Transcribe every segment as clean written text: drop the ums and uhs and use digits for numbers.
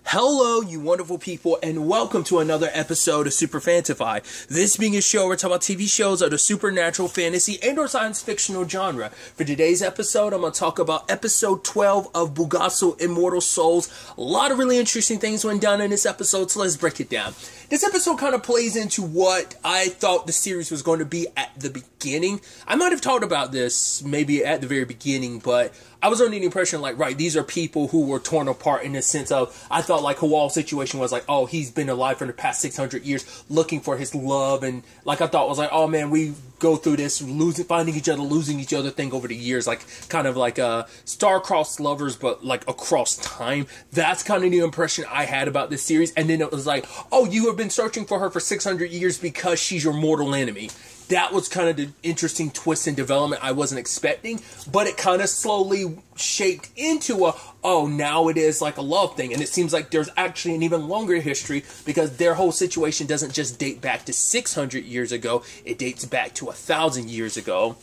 Hello, you wonderful people, and welcome to another episode of SuperFantaFi. This being a show where we talk about TV shows of the supernatural, fantasy, and or science fictional genre. For today's episode, I'm going to talk about episode 12 of Bulgasal, Immortal Souls. A lot of really interesting things went down in this episode, so let's break it down. This episode kind of plays into what I thought the series was going to be at the beginning. I might have talked about this maybe at the very beginning, but I was under the impression, like, right, these are people who were torn apart in the sense of, I thought, like, Hawal's situation was like, oh, he's been alive for the past 600 years looking for his love, and, like, I thought was like, oh, man, we go through this finding each other, losing each other thing over the years, like, kind of like star-crossed lovers, but, like, across time. That's kind of the impression I had about this series, and then it was like, oh, you have been searching for her for 600 years because she's your mortal enemy. That was kind of the interesting twist and development I wasn't expecting, but it kind of slowly shaped into oh, now it is like a love thing, and it seems like there's actually an even longer history because their whole situation doesn't just date back to 600 years ago, it dates back to 1,000 years ago.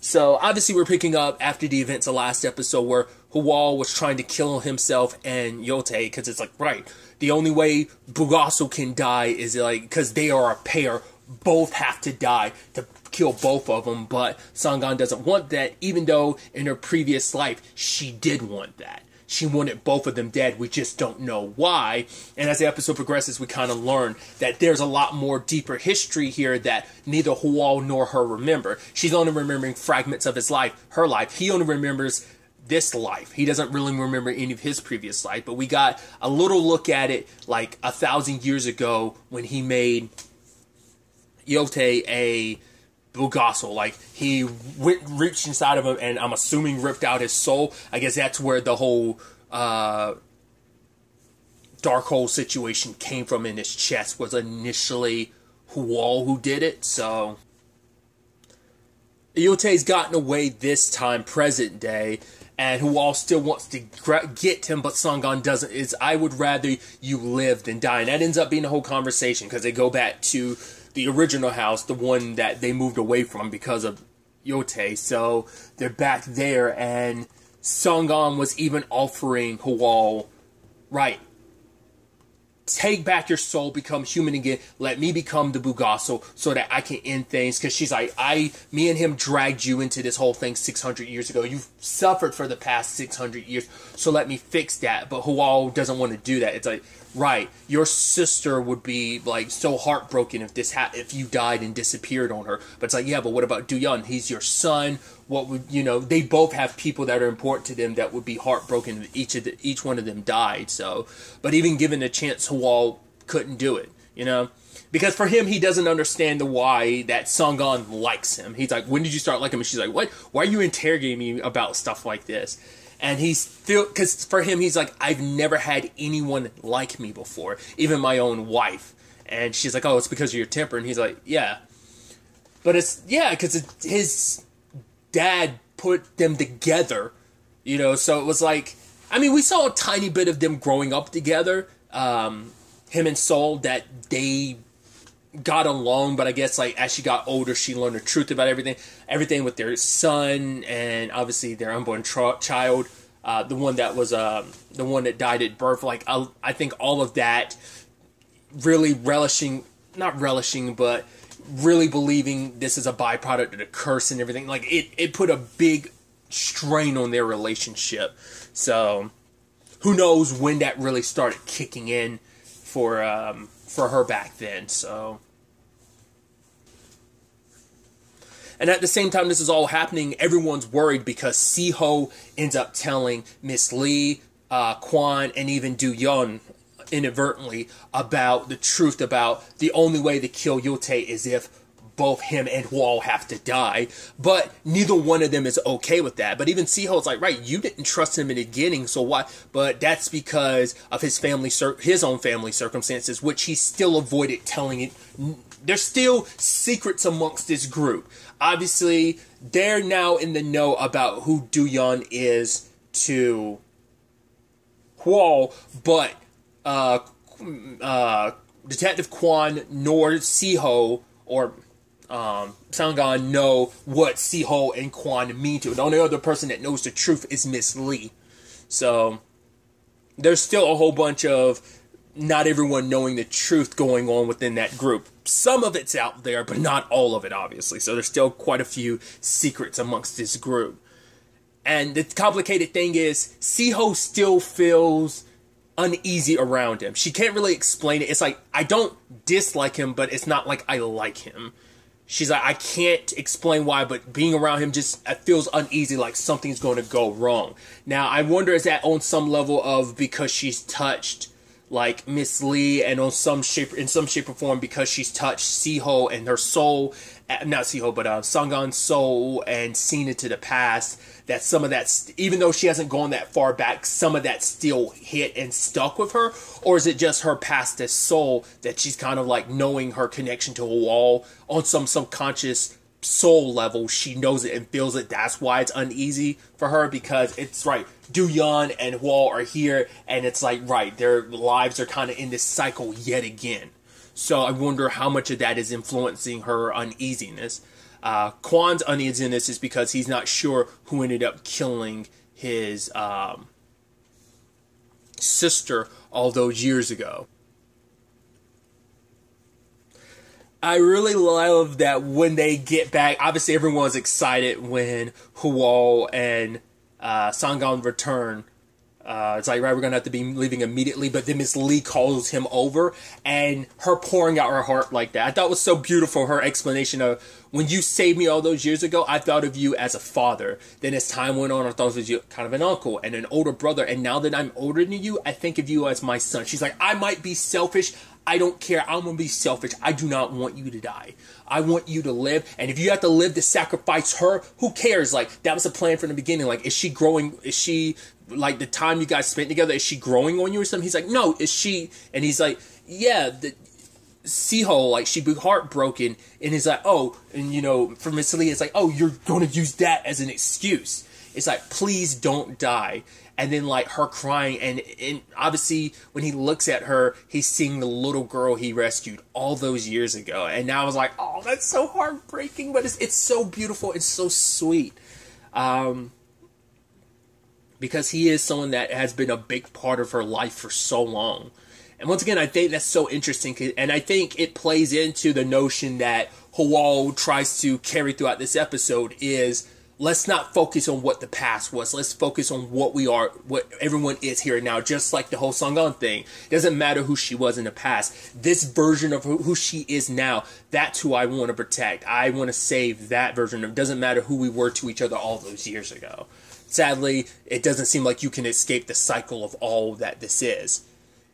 So, obviously we're picking up after the events of last episode where Hawal was trying to kill himself and Yote, because it's like, right, the only way Bulgasal can die is like, because they are a pair, both have to die to kill both of them, but Sangan doesn't want that, even though in her previous life, she did want that. She wanted both of them dead, we just don't know why, and as the episode progresses, we kind of learn that there's a lot more deeper history here that neither Hawal nor her remember. She's only remembering fragments of his life, her life. He only remembers this life. He doesn't really remember any of his previous life, but we got a little look at it like 1,000 years ago when he made Yote a Bulgasal. Like, he reached inside of him and I'm assuming ripped out his soul. I guess that's where the whole dark hole situation came from in his chest, was initially Hawal who did it. So Yote's gotten away this time, present day, and Hawal still wants to get him, but Sangan doesn't. It's, I would rather you live than die. And that ends up being the whole conversation, because they go back to the original house, the one that they moved away from because of Yote. So they're back there, and Sangan was even offering Hawal, right, take back your soul, become human again, let me become the Bulgasal so that I can end things, because she's like, me and him dragged you into this whole thing 600 years ago, you've suffered for the past 600 years, so let me fix that. But Hawal doesn't want to do that. It's like, right, your sister would be like so heartbroken if if you died and disappeared on her. But it's like, yeah, but what about Duyun? He's your son. What would, you know, they both have people that are important to them that would be heartbroken if each one of them died. So, but even given a chance, Hawal couldn't do it, you know, because for him, he doesn't understand the why that Sangan likes him. He's like, when did you start liking him? And she's like, what? Why are you interrogating me about stuff like this? And because for him, he's like, I've never had anyone like me before, even my own wife. And she's like, oh, it's because of your temper. And he's like, yeah. But it's, yeah, because his dad put them together, you know, so it was like, I mean, we saw a tiny bit of them growing up together, him and Sol, that they got along, but I guess, like, as she got older, she learned the truth about everything with their son, and obviously their unborn child, the one that died at birth. Like, I think all of that, really not relishing, but really believing this is a byproduct of the curse and everything, like, it put a big strain on their relationship. So who knows when that really started kicking in for her back then. So, and at the same time this is all happening, everyone's worried because Siho ends up telling Miss Lee, Quan, and even Duyun inadvertently about the truth about the only way to kill Yote is if both him and Hawal have to die, but neither one of them is okay with that. But even Siho's like, right, you didn't trust him in the beginning, so why? But that's because of his own family circumstances, which he still avoided telling it. There's still secrets amongst this group. Obviously, they're now in the know about who Duyun is to Hawal, but Detective Quan nor Siho or Sangan know what Siho and Quan mean to it. The only other person that knows the truth is Miss Lee. So, there's still a whole bunch of not everyone knowing the truth going on within that group. Some of it's out there, but not all of it, obviously. So there's still quite a few secrets amongst this group. And the complicated thing is, Siho still feels uneasy around him. She can't really explain it. It's like, I don't dislike him, but it's not like I like him. She's like, I can't explain why, but being around him just feels uneasy, like something's going to go wrong. Now, I wonder, is that on some level of because she's touched like Miss Lee, and in some shape or form because she's touched Siho and her soul, not Siho, but Sangan's soul, and seen into the past, that some of that, even though she hasn't gone that far back, some of that still hit and stuck with her? Or is it just her past as soul that she's kind of like knowing her connection to a wall on some subconscious soul level? She knows it and feels it. That's why it's uneasy for her, because it's right. Du-Yan and Hwal are here, and it's like, right, their lives are kind of in this cycle yet again. So I wonder how much of that is influencing her uneasiness. Kwan's uneasiness is because he's not sure who ended up killing his sister all those years ago. I really love that when they get back, obviously everyone's excited when Hwal and Sangan return. It's like, right, we're going to have to be leaving immediately, but then Miss Lee calls him over, and her pouring out her heart like that, I thought was so beautiful, her explanation of, when you saved me all those years ago, I thought of you as a father. Then as time went on, I thought of you kind of an uncle and an older brother, and now that I'm older than you, I think of you as my son. She's like, I might be selfish, I don't care, I'm going to be selfish, I do not want you to die. I want you to live, and if you have to live to sacrifice her, who cares? Like, that was a plan from the beginning. Like, is she growing, is she, like, the time you guys spent together, is she growing on you or something? He's like, no, is she, and he's like, yeah, Siho, like, she'd be heartbroken, and he's like, oh, and you know, for Miss Lee, it's like, oh, you're going to use that as an excuse. It's like, please don't die. And then, like, her crying, and obviously, when he looks at her, he's seeing the little girl he rescued all those years ago. And now I was like, oh, that's so heartbreaking, but it's so beautiful, it's so sweet. Because he is someone that has been a big part of her life for so long. And once again, I think that's so interesting, and I think it plays into the notion that Hwal tries to carry throughout this episode is, let's not focus on what the past was. Let's focus on what we are, what everyone is here and now. Just like the whole Sangan thing. It doesn't matter who she was in the past. This version of who she is now, that's who I want to protect. I want to save that version. It doesn't matter who we were to each other all those years ago. Sadly, it doesn't seem like you can escape the cycle of all that this is.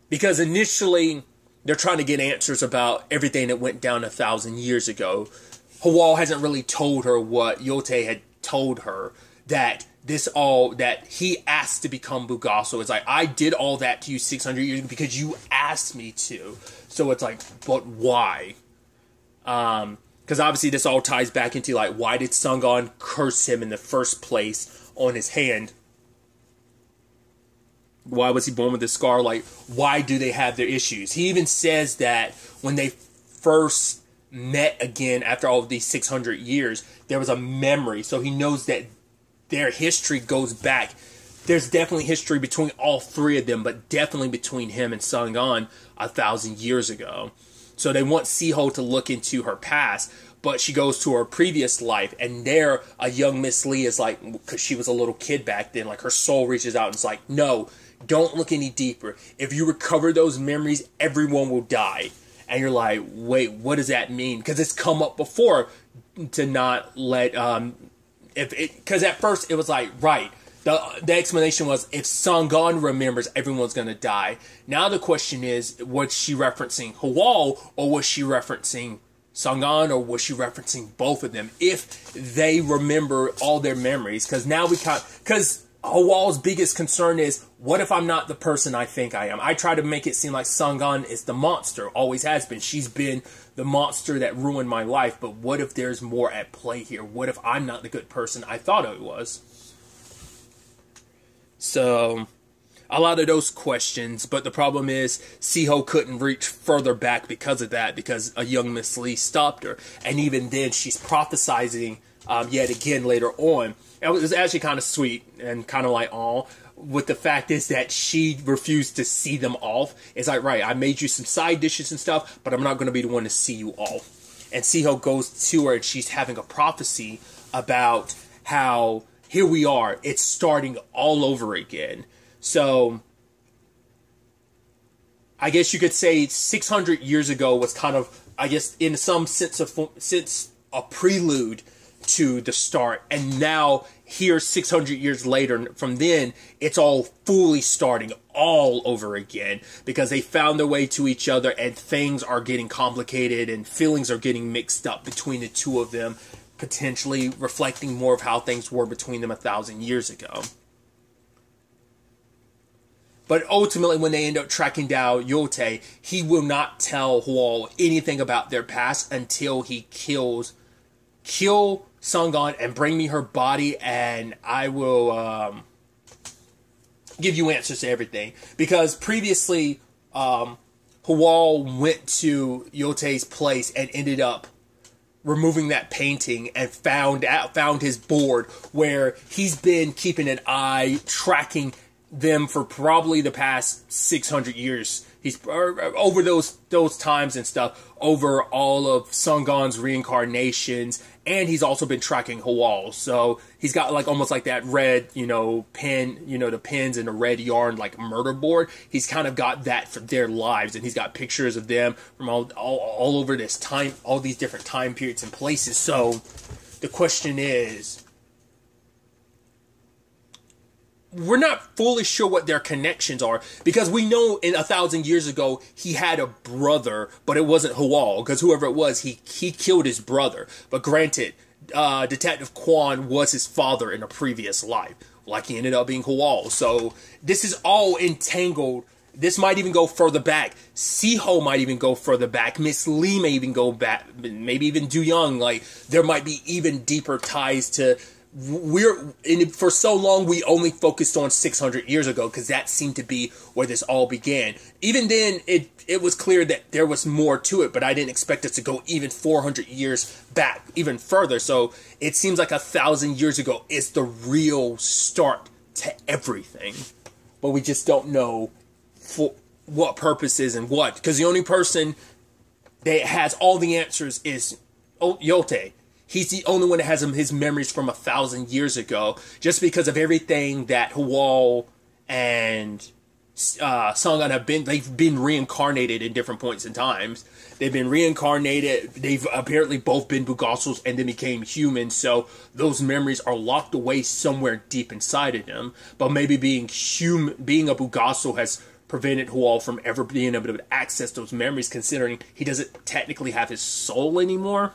Because initially, they're trying to get answers about everything that went down 1,000 years ago. Hwal hasn't really told her what Yote had told her, that that he asked to become Bulgasal. It's like, I did all that to you 600 years ago because you asked me to. So it's like, but why? Because obviously this all ties back into, like, why did Sangan curse him in the first place on his hand? Why was he born with this scar? Like, why do they have their issues? He even says that when they first met again after all of these 600 years, there was a memory. So he knows that their history goes back. There's definitely history between all three of them, but definitely between him and Sangan 1,000 years ago. So they want Siho to look into her past, but she goes to her previous life, and there a young Miss Lee is like, because she was a little kid back then, like her soul reaches out and it's like, no, don't look any deeper. If you recover those memories, everyone will die. And you're like, wait, what does that mean? Because it's come up before to not let, because at first it was like, right, the explanation was, if Sangan remembers, everyone's going to die. Now the question is, was she referencing Hwal, or was she referencing Sangan, or was she referencing both of them? If they remember all their memories, because now we can't, because Hwal's biggest concern is, what if I'm not the person I think I am? I try to make it seem like Sangan is the monster, always has been. She's been the monster that ruined my life, but what if there's more at play here? What if I'm not the good person I thought I was? So, a lot of those questions, but the problem is, Siho couldn't reach further back because of that, because a young Miss Lee stopped her. And even then, she's prophesizing yet again later on. It was actually kind of sweet and kind of like, aw. with the fact is that she refused to see them off. It's like, right, I made you some side dishes and stuff, but I'm not going to be the one to see you off. And Siho goes to her, and she's having a prophecy about how here we are, it's starting all over again. So I guess you could say 600 years ago was kind of, I guess, in some sense, a prelude to the start. And now, here 600 years later from then, it's all fully starting all over again. Because they found their way to each other, and things are getting complicated, and feelings are getting mixed up between the two of them, potentially reflecting more of how things were between them 1,000 years ago. But ultimately, when they end up tracking down Yote, he will not tell Hual anything about their past until he kill Sangan and bring me her body, and I will give you answers to everything. Because previously, Hual went to Yote's place and ended up removing that painting and found his board where he's been keeping an eye, tracking them for probably the past 600 years. He's over those times and stuff, over all of Sangan's reincarnations, and he's also been tracking Hual. So he's got like almost like that red, pen, the pens and the red yarn like murder board. He's kind of got that for their lives, and he's got pictures of them from all over this time, all these different time periods and places. So the question is, we're not fully sure what their connections are, because we know in 1,000 years ago he had a brother, but it wasn't Hual, because whoever it was, he killed his brother. But granted, Detective Quan was his father in a previous life, like he ended up being Hual. So this is all entangled. This might even go further back. Siho might even go further back. Miss Lee may even go back, maybe even Du Young. Like, there might be even deeper ties to... For so long, we only focused on 600 years ago, because that seemed to be where this all began. Even then, it was clear that there was more to it, but I didn't expect us to go even 400 years back, even further. So it seems like 1,000 years ago is the real start to everything. But we just don't know for what purposes and what. Because the only person that has all the answers is Yote. He's the only one that has his memories from 1,000 years ago, just because of everything that Hual and Sangan have been. They've been reincarnated in different points in times. They've been reincarnated. They've apparently both been Bulgasals and then became humans. So those memories are locked away somewhere deep inside of them. But maybe being a Bulgasal has prevented Hual from ever being able to access those memories, considering he doesn't technically have his soul anymore.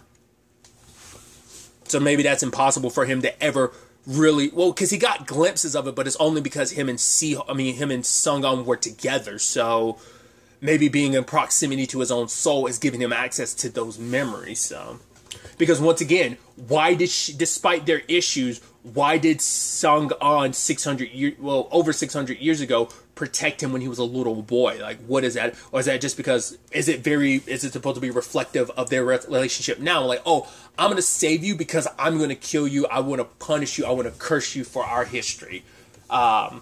So maybe that's impossible for him to ever really... Well, because he got glimpses of it, but it's only because him and Sangan were together. So maybe being in proximity to his own soul is giving him access to those memories. So, because once again, why did despite their issues, why did Sangan over 600 years ago protect him when he was a little boy? Like, what is that? Or is that just because, is it supposed to be reflective of their relationship now? Like, oh, I'm going to save you because I'm going to kill you. I want to punish you. I want to curse you for our history. But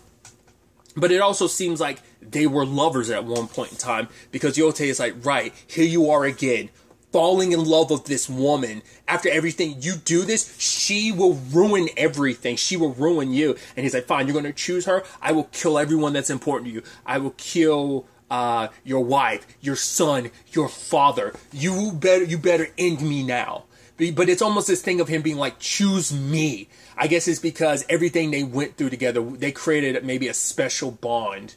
it also seems like they were lovers at one point in time, because Yote is like, right, here you are again, falling in love with this woman. After everything you do this, she will ruin everything. She will ruin you. And he's like, fine, you're going to choose her? I will kill everyone that's important to you. I will kill your wife, your son, your father. You better end me now. But it's almost this thing of him being like, choose me. I guess it's because everything they went through together, they created maybe a special bond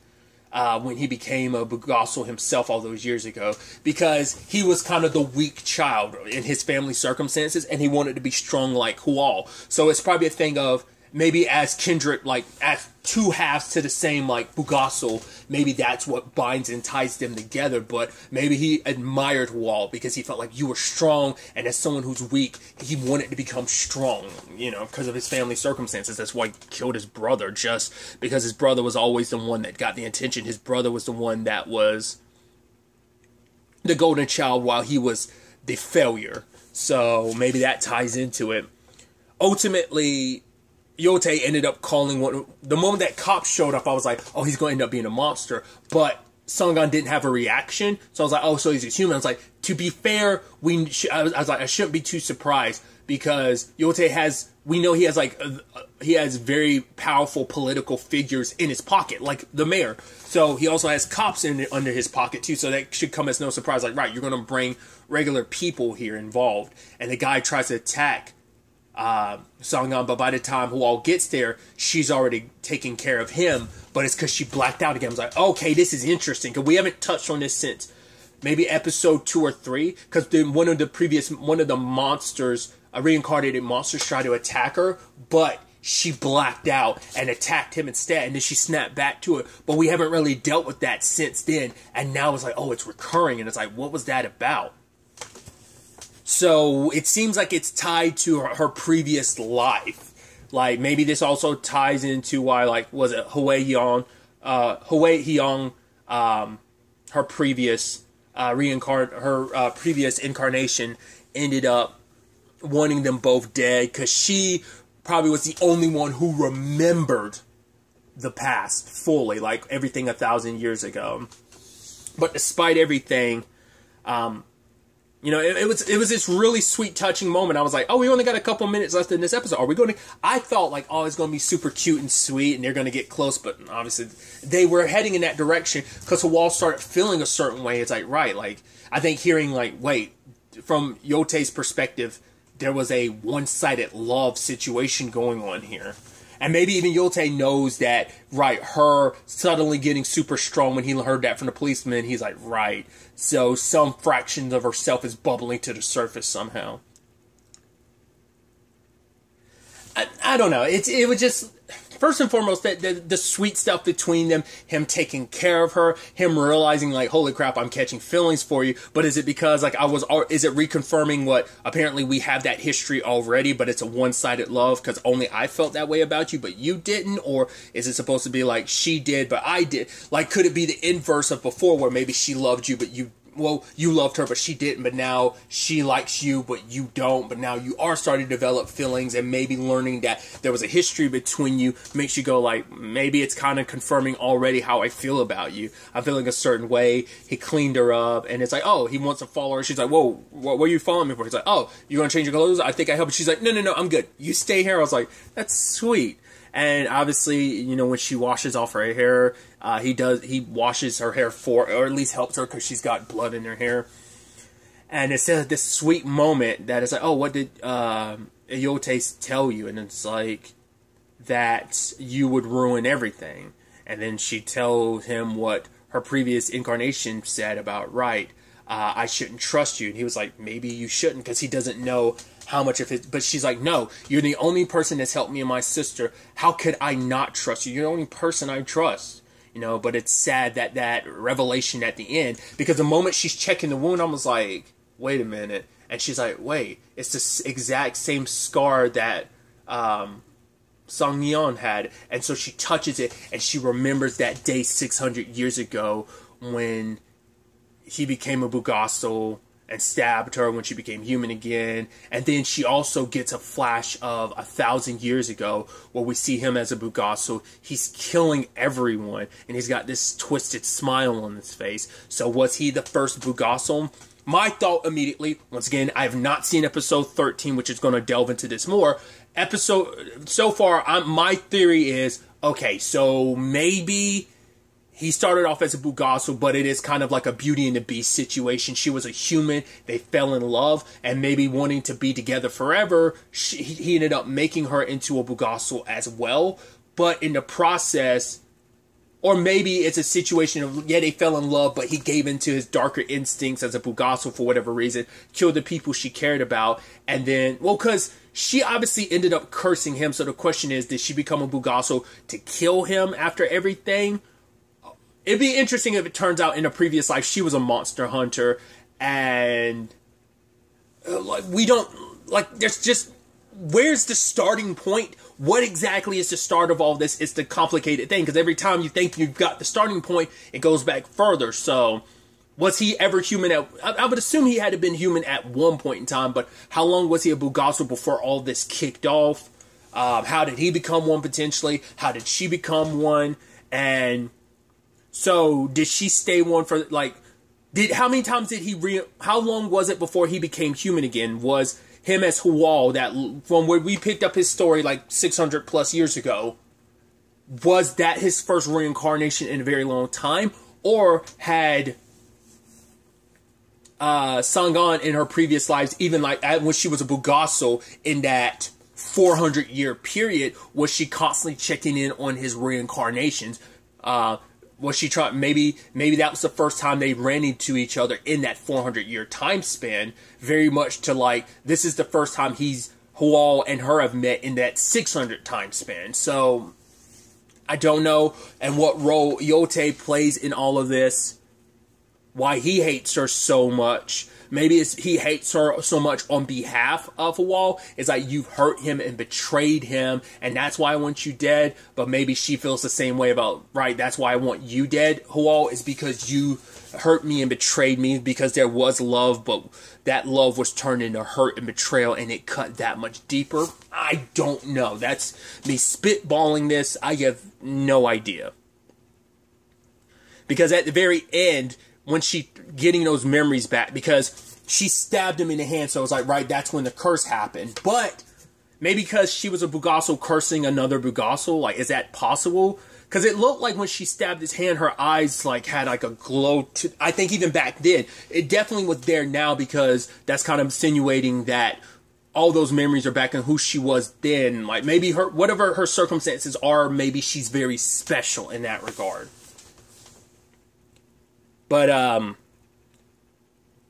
when he became a Bulgasal himself all those years ago. Because he was kind of the weak child in his family circumstances, and he wanted to be strong like Hual. So it's probably a thing of, maybe as kindred, like as two halves to the same like Bulgasal, maybe that's what binds and ties them together. But maybe he admired Hual because he felt like you were strong, and as someone who's weak, he wanted to become strong, because of his family circumstances. That's why he killed his brother, just because his brother was always the one that got the attention. His brother was the one that was the golden child while he was the failure. So maybe that ties into it. Ultimately, Yote ended up calling one. The moment that cop showed up, I was like, oh, he's going to end up being a monster. But Songan didn't have a reaction, so I was like, oh, so he's a human. I was like, to be fair, I was like, I shouldn't be too surprised because Yote we know he has very powerful political figures in his pocket, like the mayor. So he also has cops under his pocket too, so that should come as no surprise. Like, right, you're going to bring regular people here involved, and the guy tries to attack Songan, but by the time Hual gets there, she's already taking care of him, but it's because she blacked out again. I was like, okay, this is interesting, because we haven't touched on this since maybe episode 2 or 3, because one of the monsters, reincarnated monsters, tried to attack her, but she blacked out and attacked him instead, and then she snapped back to it, but we haven't really dealt with that since then, and now it's like, oh, it's recurring, and it's like, what was that about? So it seems like it's tied to her previous life. Like, maybe this also ties into why, like, was it Hue Hyung, her previous previous incarnation ended up wanting them both dead, because she probably was the only one who remembered the past fully, like everything 1,000 years ago. But despite everything, it was this really sweet, touching moment. I was like, oh, we only got a couple minutes left in this episode. Are we going to... I thought, like, oh, it's going to be super cute and sweet, and they're going to get close, but obviously they were heading in that direction, because Hawal started feeling a certain way. It's like, right, like, I think hearing, like, wait, from Yote's perspective, there was a one-sided love situation going on here. And maybe even Yote knows that, right, her suddenly getting super strong when he heard that from the policeman, he's like, right, so some fraction of herself is bubbling to the surface somehow. I don't know. It was just, first and foremost, the sweet stuff between them, him taking care of her, him realizing, like, holy crap, I'm catching feelings for you. But is it because, like, is it reconfirming what, apparently we have that history already, but it's a one-sided love because only I felt that way about you, but you didn't? Or is it supposed to be like, she did, but I did? Like, could it be the inverse of before, where maybe she loved you, but you loved her, but she didn't, but now she likes you, but you don't, but now you are starting to develop feelings, and maybe learning that there was a history between you makes you go, like, maybe it's kind of confirming already how I feel about you. I'm feeling a certain way. He cleaned her up, and it's like, oh, he wants to follow her. She's like, whoa, what are you following me for? He's like, oh, you going to change your clothes? I think I help. She's like, no, I'm good. You stay here. I was like, that's sweet. And obviously, when she washes off her hair, he washes her hair or at least helps her because she's got blood in her hair. And it's this sweet moment that is like, oh, what did Yote tell you? And it's like, that you would ruin everything. And then she tells him what her previous incarnation said about, right, I shouldn't trust you. And he was like, maybe you shouldn't, because he doesn't know how much of it. But she's like, no, you're the only person that's helped me and my sister. How could I not trust you? You're the only person I trust. But it's sad that revelation at the end, because the moment she's checking the wound, I was like, wait a minute. And she's like, wait, it's the exact same scar that Song Yeon had. And so she touches it, and she remembers that day 600 years ago when he became a Bulgasal and stabbed her when she became human again. And then she also gets a flash of 1,000 years ago where we see him as a Bulgasal. He's killing everyone, and he's got this twisted smile on his face. So was he the first Bulgasal? My thought immediately, once again, I have not seen episode 13, which is going to delve into this more. So far, my theory is, okay, so maybe he started off as a Bulgasal, but it is kind of like a Beauty and the Beast situation. She was a human, they fell in love, and maybe wanting to be together forever, he ended up making her into a Bulgasal as well. But in the process, or maybe it's a situation of, yeah, they fell in love, but he gave into his darker instincts as a Bulgasal for whatever reason, killed the people she cared about, and then, well, because she obviously ended up cursing him, so the question is, did she become a Bulgasal to kill him after everything? It'd be interesting if it turns out in a previous life she was a monster hunter, and there's just, where's the starting point? What exactly is the start of all this? It's the complicated thing, because every time you think you've got the starting point, it goes back further. So, was he ever human I would assume he had to been human at one point in time, but how long was he a Bulgasal before all this kicked off? How did he become one potentially? How did she become one? And so did she stay one for like, how many times did how long was it before he became human again? Was him as Hual, that from where we picked up his story like 600 plus years ago, was that his first reincarnation in a very long time? Or had Sangan in her previous lives, even like when she was a Bulgasal in that 400-year period, was she constantly checking in on his reincarnations? Was she trying? Maybe that was the first time they ran into each other in that 400-year time span. Very much to like, this is the first time Hual and her have met in that 600 time span. So I don't know, and what role Yote plays in all of this. Why he hates her so much. Maybe he hates her so much on behalf of Hual. It's like, you've hurt him and betrayed him, and that's why I want you dead. But maybe she feels the same way about, right, that's why I want you dead, Hual, is because you hurt me and betrayed me, because there was love, but that love was turned into hurt and betrayal, and it cut that much deeper. I don't know. That's me spitballing this. I have no idea. Because at the very end, when she getting those memories back, because she stabbed him in the hand, so it was like, right, that's when the curse happened. But maybe because she was a Bulgasal cursing another Bulgasal, like, is that possible? Because it looked like when she stabbed his hand, her eyes like had like a glow. I think even back then, it definitely was there now, because that's kind of insinuating that all those memories are back in who she was then. Like, maybe her, whatever her circumstances are, maybe she's very special in that regard. But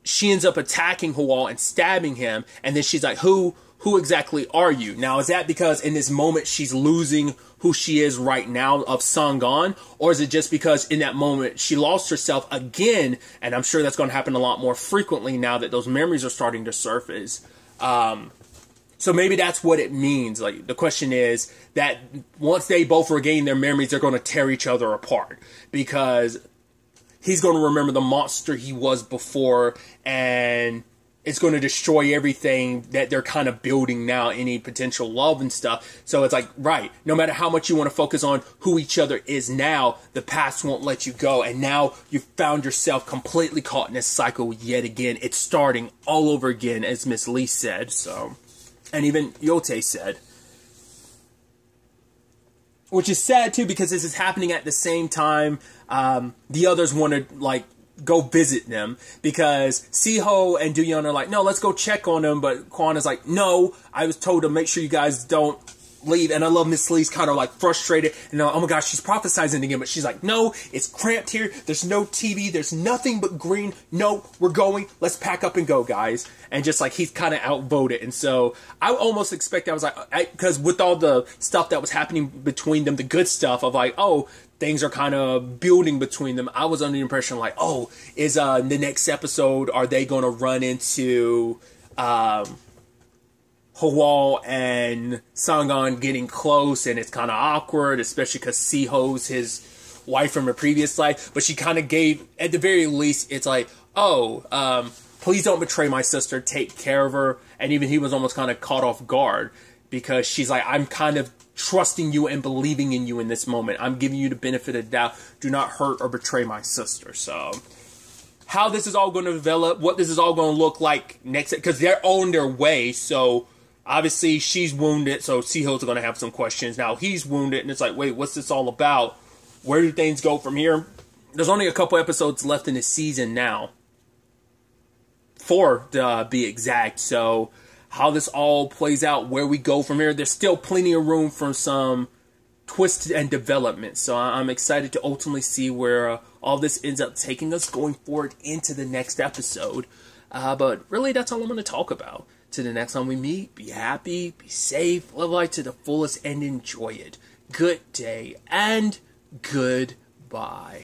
she ends up attacking Hual and stabbing him, and then she's like, who exactly are you? Now, is that because in this moment she's losing who she is right now of Sangan? Or is it just because in that moment she lost herself again? And I'm sure that's going to happen a lot more frequently now that those memories are starting to surface. So maybe that's what it means. Like, the question is that once they both regain their memories, they're going to tear each other apart, because he's going to remember the monster he was before, and it's going to destroy everything that they're kind of building now, any potential love and stuff. So it's like, right, no matter how much you want to focus on who each other is now, the past won't let you go. And now you've found yourself completely caught in this cycle yet again. It's starting all over again, as Miss Lee said. So, and even Yote said. Which is sad, too, because this is happening at the same time the others want to, like, go visit them, because Siho and Duyan are like, no, let's go check on them, but Kwan is like, no, I was told to make sure you guys don't leave. And I love Miss Lee's kind of like frustrated, and oh my gosh, she's prophesizing again, but she's like, no, it's cramped here, there's no TV, there's nothing but green, no, we're going, let's pack up and go, guys. And just like, he's kind of outvoted. And so I almost expect, I was like, because with all the stuff that was happening between them, the good stuff of like, oh, things are kind of building between them, I was under the impression like, oh, is the next episode, are they going to run into Hual and Sangan getting close, and it's kind of awkward, especially because Siho's his wife from a previous life. But she kind of gave, at the very least, it's like, oh, please don't betray my sister, take care of her. And even he was almost kind of caught off guard, because she's like, I'm kind of trusting you and believing in you in this moment. I'm giving you the benefit of the doubt. Do not hurt or betray my sister. So how this is all going to develop, what this is all going to look like next, because they're on their way. So obviously she's wounded, so Siho's going to have some questions. Now he's wounded, and it's like, wait, what's this all about? Where do things go from here? There's only a couple episodes left in the season now, 4 to be exact. So how this all plays out, where we go from here, there's still plenty of room for some twists and development. So I'm excited to ultimately see where all this ends up taking us going forward into the next episode. But really, that's all I'm going to talk about. To the next time we meet, be happy, be safe, live life to the fullest, and enjoy it. Good day and goodbye.